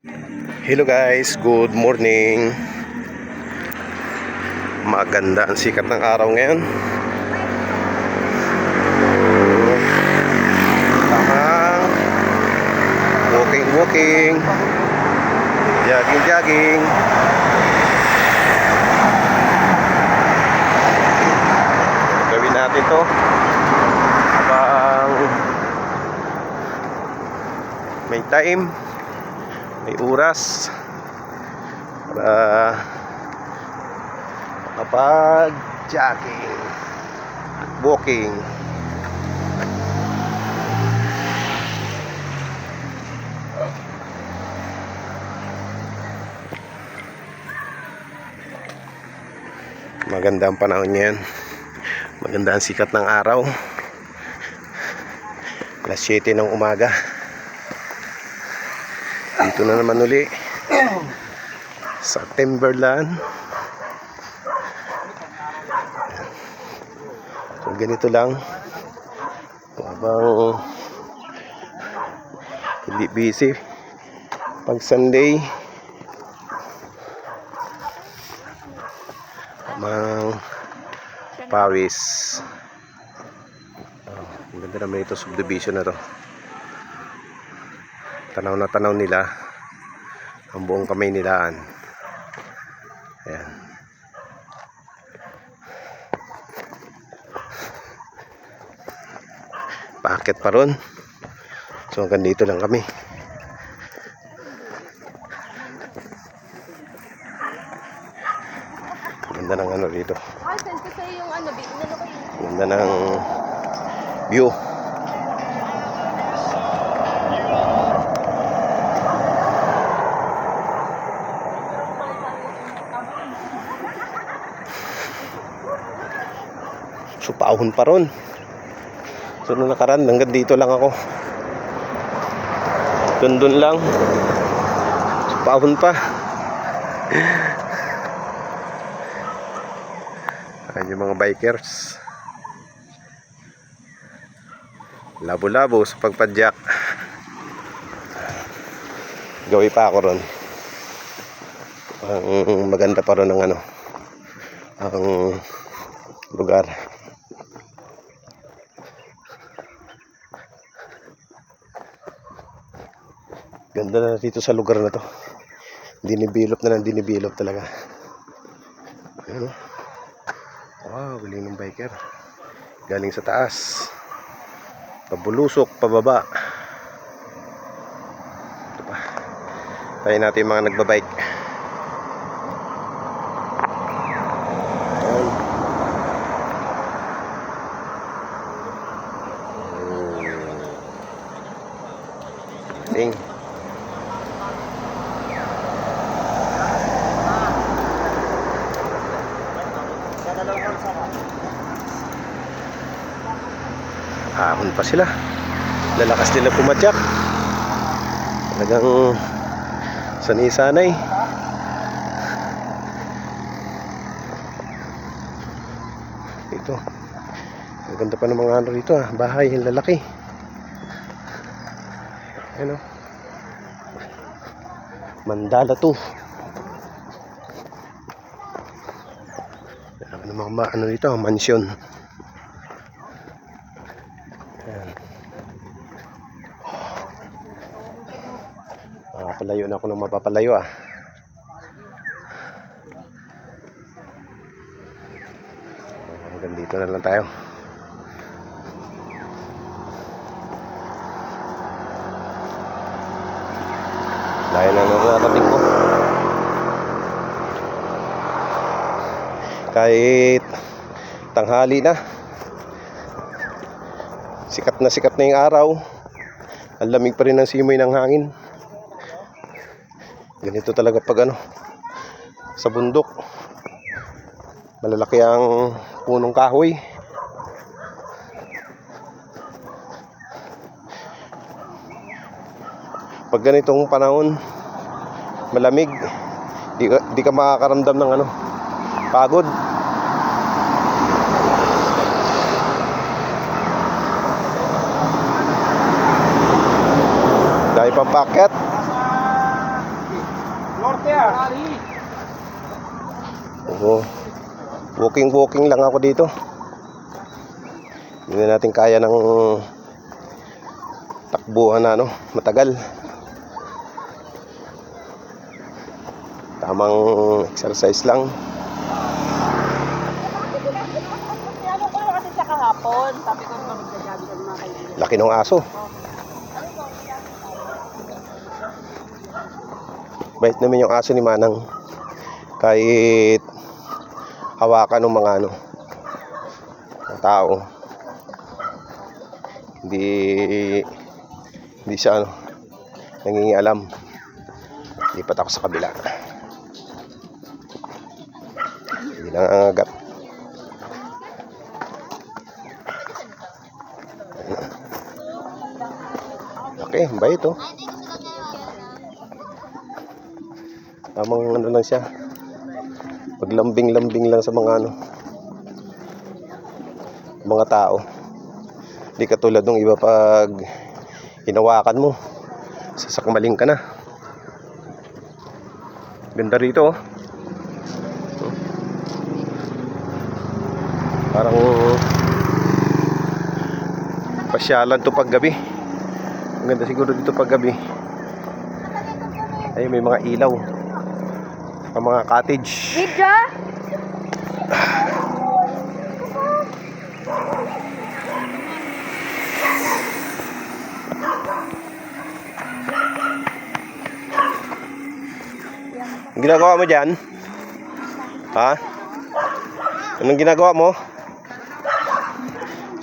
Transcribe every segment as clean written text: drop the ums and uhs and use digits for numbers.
Hello guys, good morning. Maganda ang sikat ng araw ngayon. Tamang walking, jogging. Gawin natin to habang may time, may oras para makapag-jogging at walking. Maganda ang panahon ngayon. Maganda ang sikat ng araw. Alas 7 ng umaga. Dito na naman uli sa Timberland. So ganito lang habang hindi busy pag Sunday. Mang Paris. Ang ganda naman ito, subdivision na to. Tanaw na tanaw nila ang buong Kamaynilaan. Ayan. Paakyat pa ron. So hanggang dito lang kami. Ganda ng ano dito. Send ko sa'yo yung ano, Ganda ng view. So paahon pa ron. So nung nakaraan hanggang dito lang ako. Dun lang. So paahon pa. Ayan yung mga bikers. Labo-labo sa pagpadyak. Gawi pa ako ron. Ang maganda pa ron ng ano, ang lugar. Ganda na dito sa lugar na to. Dinibilop na lang, dinibilop talaga. Ayan o. Wow, galing ng biker. Galing sa taas. Pabulusok, pababa. Ito pa. Tayo natin yung mga nagbabike. Ayan. Ahon pa sila. Lalakas nila pumadyak. Talagang sanay-sanay. Ito. Ang ganda pa ng mga ano rito ah. Bahay, yung lalaki. Ano? Mandala to. Ano mga ano dito, mansion. Ayan. Palayo na ako ng mapapalayo ah. Hanggang dito na lang tayo. Dahil na narating ko. Kahit tanghali na, sikat na yung araw. Ang lamig pa rin ng simoy ng hangin. Ganito talaga pag ano, sa bundok. Malalaki ang punong kahoy. Pag ganitong panahon, malamig, di ka makakaramdam ng ano, pagod. Dahil pampakyat. Oo. Walking lang ako dito. Hindi na natin kaya ng takbuhan na matagal. Tamang exercise lang. Ano ko kasi sa kahapon, sabi ko naman magdagabi ng mga kaibigan. Laki ng aso. Bait naman yung aso ni Manang. Kahit hawakan ng mga ng tao. Hindi siya nangingialam. Lipat ako sa kabila. Hindi nangangagat. Okay, bait oh. Tamang lang siya. Paglambing-lambing lang sa mga mga tao. Hindi katulad ng iba pag hinawakan mo, sasakmaling ka na. Ganda rito oh. Parang pasyalan to paggabi. Ang ganda siguro dito paggabi. Ay, may mga ilaw. Ang mga cottage. Vidya? Ang ginagawa mo dyan? Ha? Anong ginagawa mo?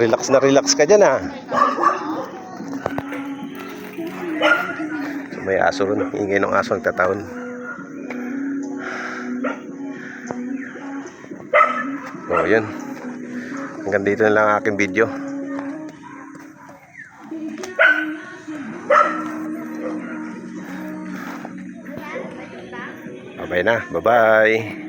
Relax na relax ka dyan ha. So, may aso rin. Ingay ng aso nagtataon. Oh, yun. Hanggang dito na lang ang aking video. Bye-bye na. Bye-bye.